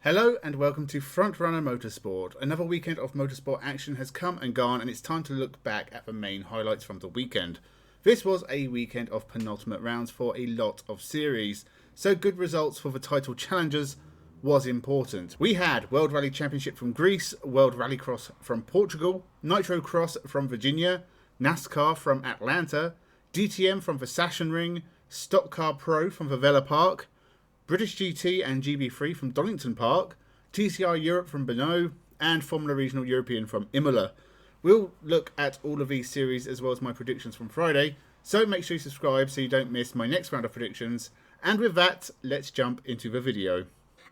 Hello and welcome to Frontrunner Motorsport. Another weekend of motorsport action has come and gone, and it's time to look back at the main highlights from the weekend. This was a weekend of penultimate rounds for a lot of series, so good results for the title challengers was important. We had World Rally Championship from Greece, World Rallycross from Portugal, Nitro Cross from Virginia, NASCAR from Atlanta, DTM from the Sachsenring, Stock Car Pro from the Vela Park, British GT and GB3 from Donington Park, TCR Europe from Brno, and Formula Regional European from Imola. We'll look at all of these series as well as my predictions from Friday, so make sure you subscribe so you don't miss my next round of predictions. And with that, let's jump into the video.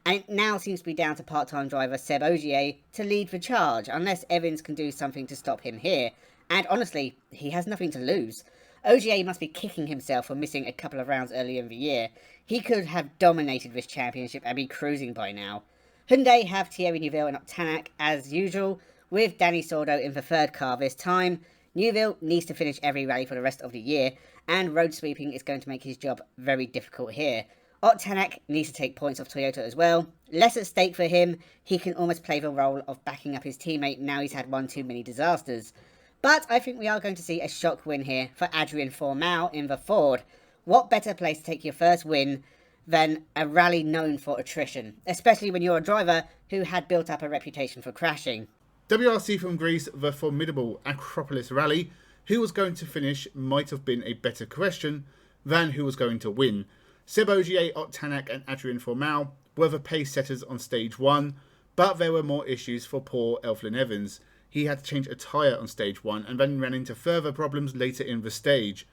And it now seems to be down to part-time driver Seb Ogier to lead the charge, unless Evans can do something to stop him here. And honestly, he has nothing to lose. Ogier must be kicking himself for missing a couple of rounds earlier in the year. He could have dominated this championship and be cruising by now. Hyundai have Thierry Neuville and Tanak as usual, with Danny Sordo in the third car this time. Neuville needs to finish every rally for the rest of the year, and road sweeping is going to make his job very difficult here. Tanak needs to take points off Toyota as well. Less at stake for him, he can almost play the role of backing up his teammate now he's had one too many disasters. But I think we are going to see a shock win here for Adrien Fourmau in the Ford. What better place to take your first win than a rally known for attrition, especially when you're a driver who had built up a reputation for crashing. WRC from Greece, the formidable Acropolis rally. Who was going to finish might have been a better question than who was going to win. Seb Ogier, Tanak and Adrien Fourmau were the pace setters on stage 1, but there were more issues for poor Elfyn Evans. He had to change a tyre on stage 1 and then ran into further problems later in the stage.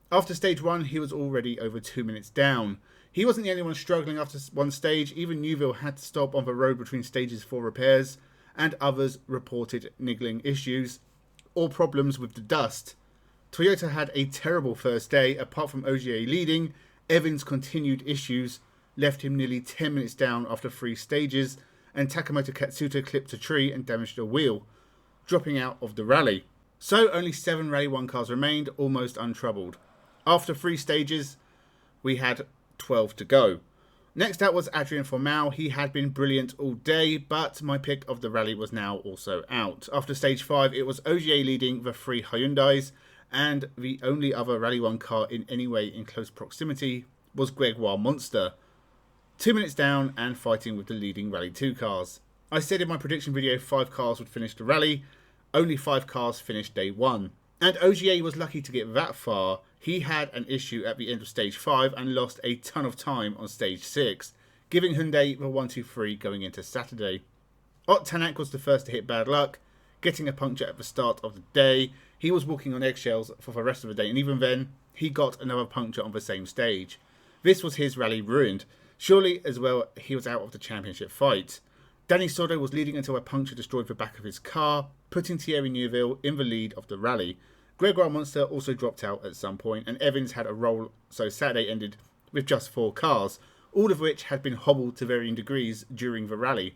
After stage 1, he was already over 2 minutes down. He wasn't the only one struggling after one stage. Even Neuville had to stop on the road between stages for repairs, and others reported niggling issues or problems with the dust. Toyota had a terrible first day. Apart from Ogier leading, Evans' continued issues left him nearly 10 minutes down after 3 stages, and Takamoto Katsuta clipped a tree and damaged a wheel, dropping out of the rally. So only 7 Rally 1 cars remained, almost untroubled. After 3 stages, we had 12 to go. Next out was Adrien Fourmau. He had been brilliant all day, but my pick of the rally was now also out. After stage 5, it was Ogier leading the 3 Hyundais, and the only other Rally 1 car in any way in close proximity was Gregoire Monster, 2 minutes down and fighting with the leading Rally 2 cars. I said in my prediction video 5 cars would finish the rally. Only 5 cars finished day 1. And Ogier was lucky to get that far. He had an issue at the end of stage 5 and lost a ton of time on stage 6, giving Hyundai the 1-2-3 going into Saturday. Tanak was the first to hit bad luck, getting a puncture at the start of the day. He was walking on eggshells for the rest of the day, and even then, he got another puncture on the same stage. This was his rally ruined. Surely, as well, he was out of the championship fight. Danny Sordo was leading until a puncture destroyed the back of his car, putting Thierry Neuville in the lead of the rally. Gregoire Monster also dropped out at some point, and Evans had a roll, so Saturday ended with just 4 cars, all of which had been hobbled to varying degrees during the rally.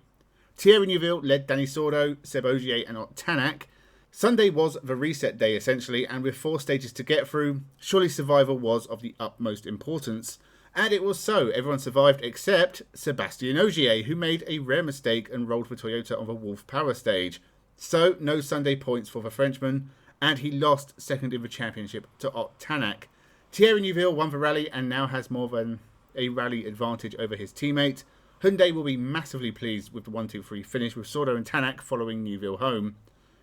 Thierry Neuville led Danny Sordo, Seb Ogier and Tanak. Sunday was the reset day essentially, and with 4 stages to get through, surely survival was of the utmost importance. And it was so. Everyone survived except Sébastien Ogier, who made a rare mistake and rolled for Toyota on the Wolf Power stage. So, no Sunday points for the Frenchman, and he lost second in the championship to Tanak. Thierry Neuville won the rally and now has more than a rally advantage over his teammate. Hyundai will be massively pleased with the 1-2-3 finish, with Sordo and Tanak following Neuville home.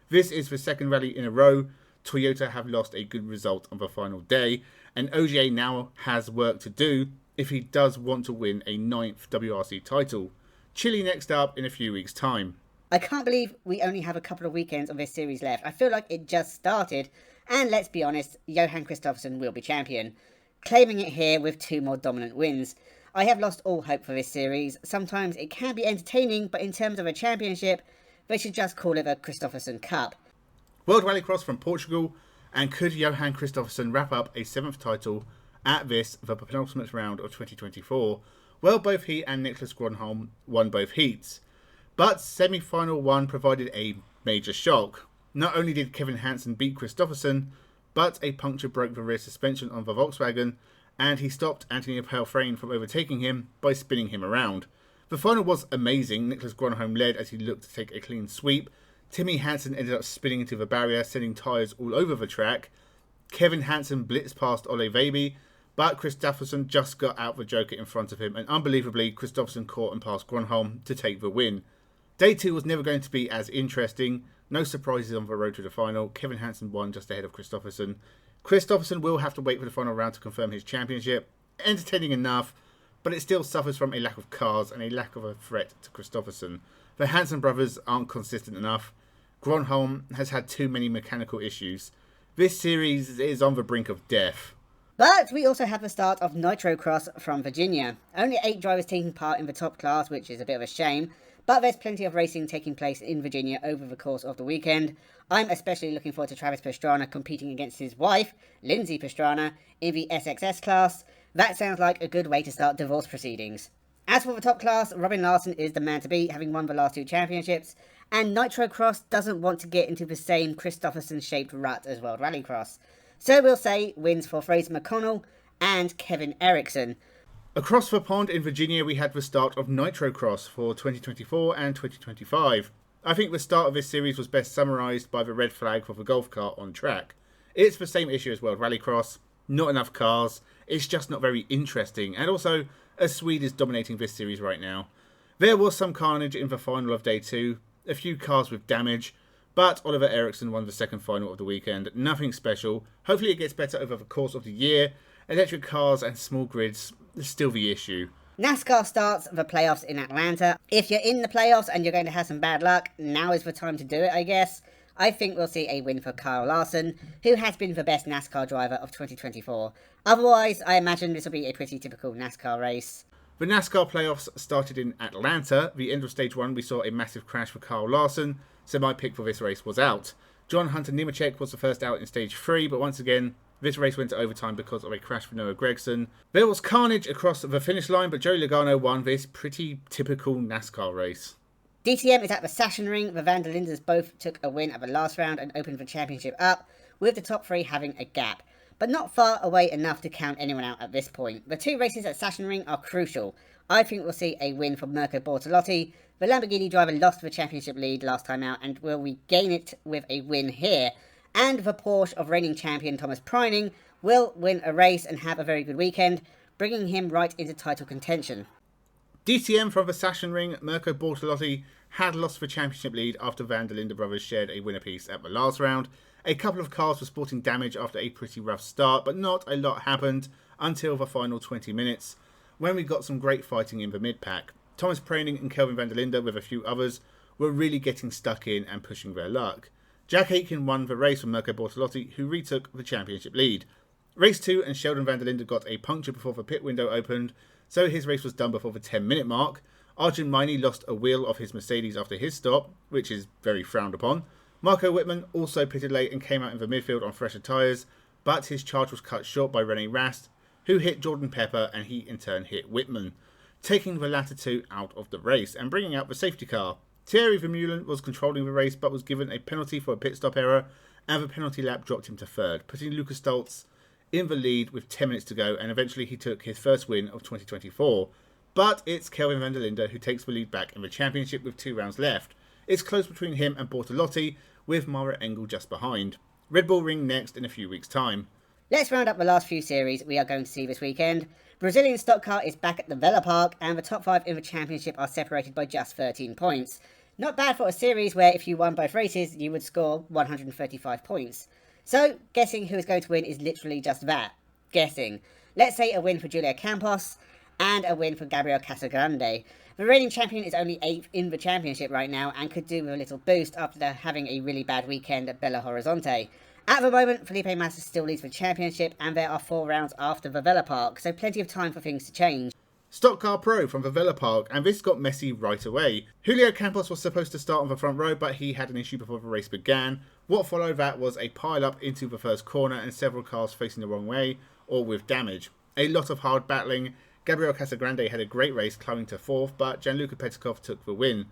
This is the second rally in a row Toyota have lost a good result on the final day, and Ogier now has work to do if he does want to win a 9th WRC title. Chile next up in a few weeks' time. I can't believe we only have a couple of weekends of this series left. I feel like it just started, and let's be honest, Johan Kristoffersson will be champion, claiming it here with 2 more dominant wins. I have lost all hope for this series. Sometimes it can be entertaining, but in terms of a championship, they should just call it a Kristoffersson Cup. World Rallycross from Portugal, and could Johan Kristoffersson wrap up a 7th title at this, the penultimate round of 2024? Well, both he and Nicholas Gronholm won both heats, but semi-final 1 provided a major shock. Not only did Kevin Hansen beat Kristoffersson, but a puncture broke the rear suspension on the Volkswagen, and he stopped Anthony Pelfrane from overtaking him by spinning him around. The final was amazing. Nicholas Gronholm led as he looked to take a clean sweep. Timmy Hansen ended up spinning into the barrier, sending tyres all over the track. Kevin Hansen blitzed past Ole Vaby, but Kristoffersson just got out the Joker in front of him, and unbelievably, Kristoffersson caught and passed Gronholm to take the win. Day 2 was never going to be as interesting. No surprises on the road to the final. Kevin Hansen won just ahead of Kristoffersson. Kristoffersson will have to wait for the final round to confirm his championship. Entertaining enough, but it still suffers from a lack of cars and a lack of a threat to Kristoffersson. The Hansen brothers aren't consistent enough. Gronholm has had too many mechanical issues. This series is on the brink of death. But we also have the start of Nitro Cross from Virginia. Only 8 drivers taking part in the top class, which is a bit of a shame. But there's plenty of racing taking place in Virginia over the course of the weekend. I'm especially looking forward to Travis Pastrana competing against his wife, Lindsay Pastrana, in the SXS class. That sounds like a good way to start divorce proceedings. As for the top class, Robin Larson is the man to beat, having won the last 2 championships. And Nitro Cross doesn't want to get into the same Kristoffersson-shaped rut as World Rallycross. So we'll say wins for Fraser McConnell and Kevin Eriksson. Across the pond in Virginia, we had the start of Nitro Cross for 2024 and 2025. I think the start of this series was best summarised by the red flag for the golf cart on track. It's the same issue as World Rallycross, not enough cars, it's just not very interesting, and also a Swede is dominating this series right now. There was some carnage in the final of day 2, a few cars with damage, but Oliver Eriksson won the second final of the weekend. Nothing special. Hopefully it gets better over the course of the year. Electric cars and small grids is still the issue. NASCAR starts the playoffs in Atlanta. If you're in the playoffs and you're going to have some bad luck, now is the time to do it, I guess. I think we'll see a win for Kyle Larson, who has been the best NASCAR driver of 2024. Otherwise, I imagine this will be a pretty typical NASCAR race. The NASCAR playoffs started in Atlanta. The end of stage 1, we saw a massive crash for Kyle Larson, so my pick for this race was out. John Hunter Nemechek was the first out in stage 3, but once again, this race went to overtime because of a crash for Noah Gragson. There was carnage across the finish line, but Joey Logano won this pretty typical NASCAR race. DTM is at the Sachsenring. The Van der Lindes both took a win at the last round and opened the championship up, with the top 3 having a gap, but not far away enough to count anyone out at this point. The 2 races at Sachsenring are crucial. I think we'll see a win from Mirko Bortolotti. The Lamborghini driver lost the championship lead last time out and will regain it with a win here. And the Porsche of reigning champion Thomas Preining will win a race and have a very good weekend, bringing him right into title contention. DTM from the Sachsenring, Mirko Bortolotti had lost the championship lead after Van der Linde brothers shared a win apiece at the last round. A couple of cars were sporting damage after a pretty rough start, but not a lot happened until the final 20 minutes, when we got some great fighting in the mid-pack. Thomas Preining and Kelvin van der Linde, with a few others, were really getting stuck in and pushing their luck. Jack Aitken won the race from Mirko Bortolotti, who retook the championship lead. Race 2 and Sheldon van der Linde got a puncture before the pit window opened, so his race was done before the 10-minute mark. Arjun Maini lost a wheel of his Mercedes after his stop, which is very frowned upon. Marco Wittmann also pitted late and came out in the midfield on fresher tyres, but his charge was cut short by Rene Rast, who hit Jordan Pepper and he in turn hit Wittmann, taking the latter 2 out of the race and bringing out the safety car. Thierry Vermeulen was controlling the race but was given a penalty for a pit stop error, and the penalty lap dropped him to 3rd, putting Lucas Stoltz in the lead with 10 minutes to go, and eventually he took his first win of 2024. But it's Kelvin van der Linde who takes the lead back in the championship with 2 rounds left. It's close between him and Bortolotti, with Mara Engel just behind. Red Bull Ring next in a few weeks' time. Let's round up the last few series we are going to see this weekend. Brazilian Stock Car is back at the Vela Park, and the top 5 in the championship are separated by just 13 points. Not bad for a series where if you won both races, you would score 135 points. So, guessing who is going to win is literally just that. Guessing. Let's say a win for Julia Campos, and a win for Gabriel Casagrande. The reigning champion is only 8th in the championship right now, and could do with a little boost after having a really bad weekend at Belo Horizonte. At the moment, Felipe Massa still leads the championship, and there are 4 rounds after the Vela Park, so plenty of time for things to change. Stock Car Pro from the Vela Park, and this got messy right away. Julio Campos was supposed to start on the front row, but he had an issue before the race began. What followed that was a pile-up into the first corner and several cars facing the wrong way, or with damage. A lot of hard battling. Gabriel Casagrande had a great race, climbing to 4th, but Gianluca Petkov took the win.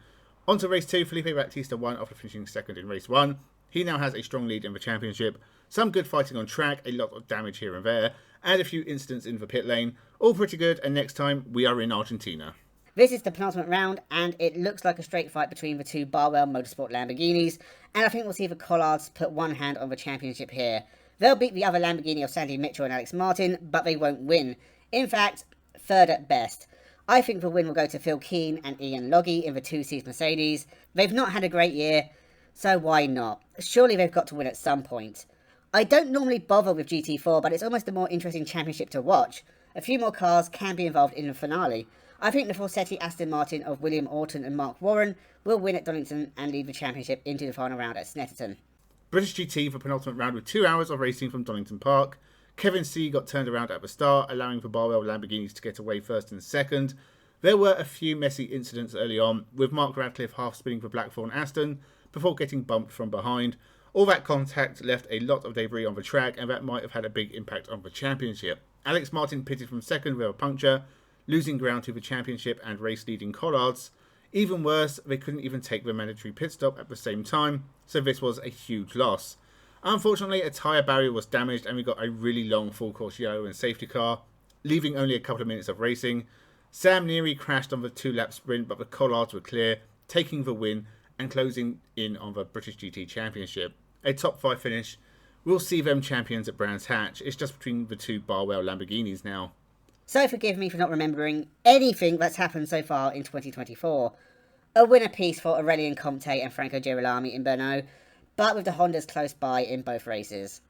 On to race 2, Felipe Bautista won after finishing 2nd in race 1. He now has a strong lead in the championship. Some good fighting on track, a lot of damage here and there, and a few incidents in the pit lane. All pretty good, and next time we are in Argentina. This is the penultimate round, and it looks like a straight fight between the two Barwell Motorsport Lamborghinis, and I think we'll see the Collards put one hand on the championship here. They'll beat the other Lamborghini of Sandy Mitchell and Alex Martin, but they won't win. In fact, third at best. I think the win will go to Phil Keane and Ian Loggy in the 2-seat Mercedes. They've not had a great year, so why not? Surely they've got to win at some point. I don't normally bother with GT4, but it's almost a more interesting championship to watch. A few more cars can be involved in the finale. I think the Forsetti Aston Martin of William Orton and Mark Warren will win at Donington and lead the championship into the final round at Snetterton. British GT for penultimate round with 2 hours of racing from Donington Park. Kevin C got turned around at the start, allowing for Barwell Lamborghinis to get away first and second. There were a few messy incidents early on, with Mark Radcliffe half spinning for Blackthorn Aston before getting bumped from behind. All that contact left a lot of debris on the track, and that might have had a big impact on the championship. Alex Martin pitted from second with a puncture, losing ground to the championship and race-leading Collards. Even worse, they couldn't even take the mandatory pit stop at the same time, so this was a huge loss. Unfortunately, a tyre barrier was damaged and we got a really long full-course yellow and safety car, leaving only a couple of minutes of racing. Sam Neary crashed on the 2-lap sprint, but the Collards were clear, taking the win and closing in on the British GT Championship. A top 5 finish. We'll see them champions at Brands Hatch. It's just between the two Barwell Lamborghinis now. So forgive me for not remembering anything that's happened so far in 2024. A win apiece for Aurelien Comte and Franco Girolami in Brno, but with the Hondas close by in both races.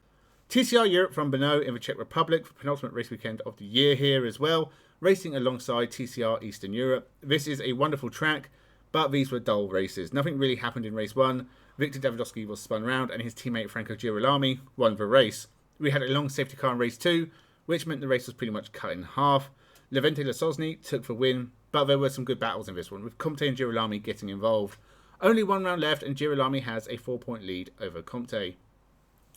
TCR Europe from Brno in the Czech Republic for penultimate race weekend of the year here as well, racing alongside TCR Eastern Europe. This is a wonderful track, but these were dull races. Nothing really happened in race 1. Victor Davidowski was spun round and his teammate Franco Girolami won the race. We had a long safety car in race 2, which meant the race was pretty much cut in half. Levente Lasosny took the win, but there were some good battles in this one, with Comte and Girolami getting involved. Only 1 round left and Girolami has a 4-point lead over Comte.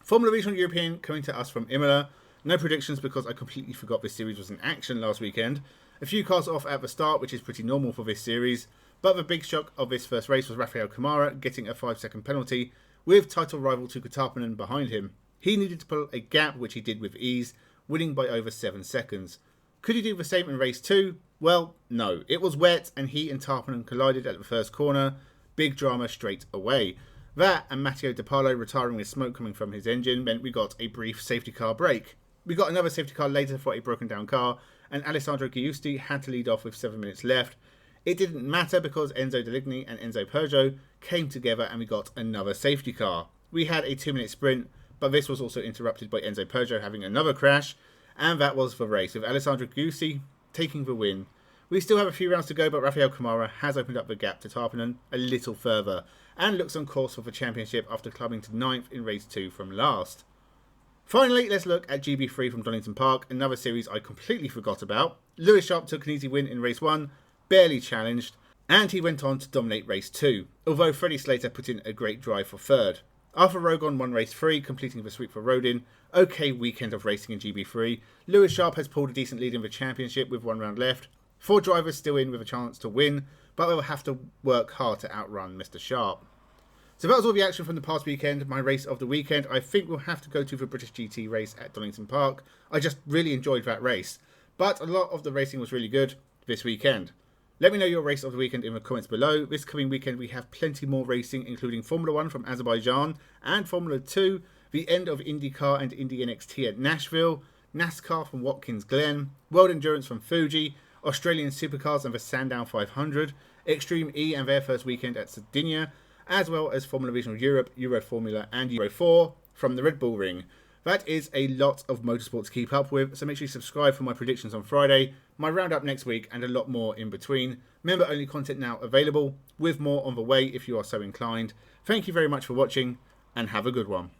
Formula Regional European coming to us from Imola. No predictions because I completely forgot this series was in action last weekend. A few cars off at the start, which is pretty normal for this series, but the big shock of this first race was Rafael Kamara getting a 5-second penalty, with title rival Tuukka Tarppanen behind him. He needed to pull a gap, which he did with ease, winning by over 7 seconds. Could he do the same in race 2? Well, no. It was wet and he and Tarppanen collided at the first corner. Big drama straight away. That and Matteo De Paulo retiring with smoke coming from his engine meant we got a brief safety car break. We got another safety car later for a broken down car, and Alessandro Giusti had to lead off with 7 minutes left. It didn't matter because Enzo Deligny and Enzo Peugeot came together and we got another safety car. We had a 2-minute sprint, but this was also interrupted by Enzo Peugeot having another crash, and that was the race, with Alessandro Giusti taking the win. We still have a few rounds to go, but Rafael Kamara has opened up the gap to Tarppanen a little further, and looks on course for the championship after climbing to 9th in race 2 from last. Finally, let's look at GB3 from Donington Park, another series I completely forgot about. Lewis Sharp took an easy win in race 1, barely challenged, and he went on to dominate race 2, although Freddie Slater put in a great drive for 3rd. Arthur Rogon won race 3, completing the sweep for Rodin. Okay weekend of racing in GB3. Lewis Sharp has pulled a decent lead in the championship with 1 round left. 4 drivers still in with a chance to win, but they will have to work hard to outrun Mr. Sharp. So that was all the action from the past weekend. My race of the weekend, I think we'll have to go to the British GT race at Donington Park. I just really enjoyed that race, but a lot of the racing was really good this weekend. Let me know your race of the weekend in the comments below. This coming weekend we have plenty more racing, including Formula 1 from Azerbaijan and Formula 2, the end of IndyCar and Indy NXT at Nashville, NASCAR from Watkins Glen, World Endurance from Fuji, Australian Supercars and the Sandown 500, Extreme E and their first weekend at Sardinia, as well as Formula Regional Europe, Euro Formula and Euro 4 from the Red Bull Ring. That is a lot of motorsport to keep up with, so make sure you subscribe for my predictions on Friday, my roundup next week, and a lot more in between. Member-only content now available, with more on the way if you are so inclined. Thank you very much for watching, and have a good one.